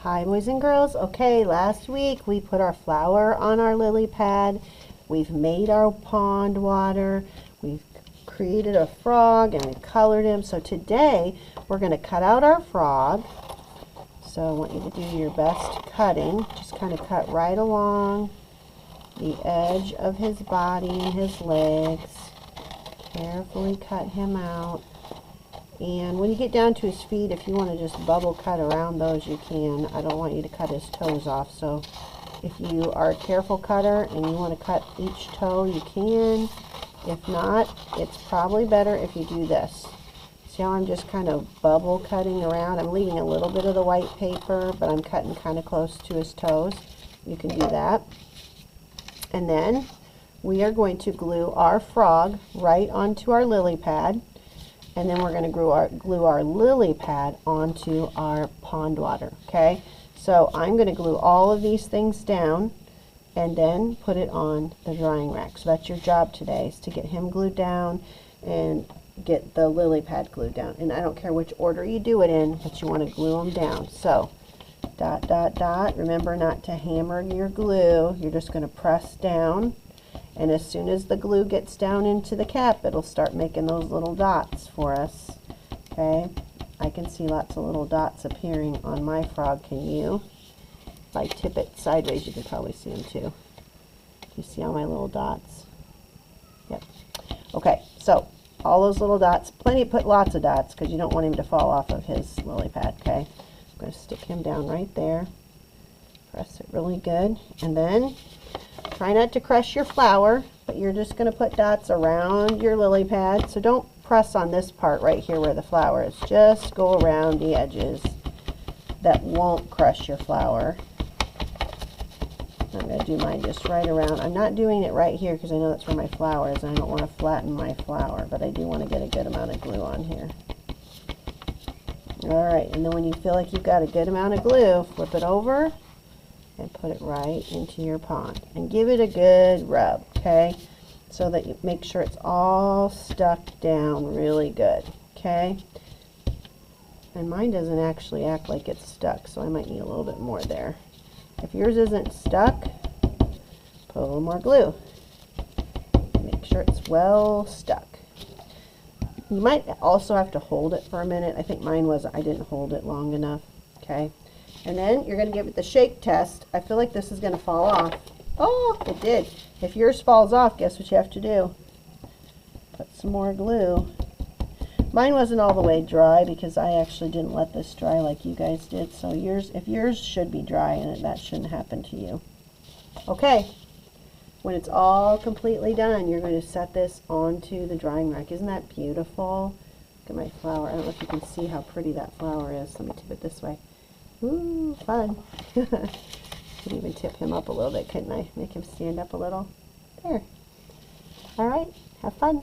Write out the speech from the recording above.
Hi boys and girls. Okay, last week we put our flower on our lily pad. We've made our pond water. We've created a frog and we colored him. So today we're going to cut out our frog. So I want you to do your best cutting. Just kind of cut right along the edge of his body and his legs. Carefully cut him out. And when you get down to his feet, if you want to just bubble cut around those, you can. I don't want you to cut his toes off. So if you are a careful cutter and you want to cut each toe, you can. If not, it's probably better if you do this. See how I'm just kind of bubble cutting around? I'm leaving a little bit of the white paper, but I'm cutting kind of close to his toes. You can do that. And then we are going to glue our frog right onto our lily pad. And then we're going to glue our lily pad onto our pond water, okay? So I'm going to glue all of these things down and then put it on the drying rack. So that's your job today, is to get him glued down and get the lily pad glued down. And I don't care which order you do it in, but you want to glue them down. So dot, dot, dot. Remember not to hammer your glue. You're just going to press down. And as soon as the glue gets down into the cap, it'll start making those little dots for us. Okay? I can see lots of little dots appearing on my frog. Can you? If I tip it sideways, you can probably see them too. You see all my little dots? Yep. Okay, so all those little dots, put lots of dots because you don't want him to fall off of his lily pad, okay? I'm going to stick him down right there. Press it really good. And then try not to crush your flower, but you're just going to put dots around your lily pad. So don't press on this part right here where the flower is. Just go around the edges. That won't crush your flower. I'm going to do mine just right around. I'm not doing it right here because I know that's where my flower is and I don't want to flatten my flower, but I do want to get a good amount of glue on here. Alright, and then when you feel like you've got a good amount of glue, flip it over and put it right into your pond and give it a good rub, okay, so that you make sure it's all stuck down really good, okay. And mine doesn't actually act like it's stuck, so I might need a little bit more there. If yours isn't stuck, put a little more glue. Make sure it's well stuck. You might also have to hold it for a minute. I think mine was, I didn't hold it long enough, okay. And then you're going to give it the shake test. I feel like this is going to fall off. Oh, it did. If yours falls off, guess what you have to do? Put some more glue. Mine wasn't all the way dry because I actually didn't let this dry like you guys did. So if yours should be dry, and that shouldn't happen to you. Okay. When it's all completely done, you're going to set this onto the drying rack. Isn't that beautiful? Look at my flower. I don't know if you can see how pretty that flower is. Let me tip it this way. Ooh, fun. Could even tip him up a little bit, couldn't I? Make him stand up a little. There. All right, have fun.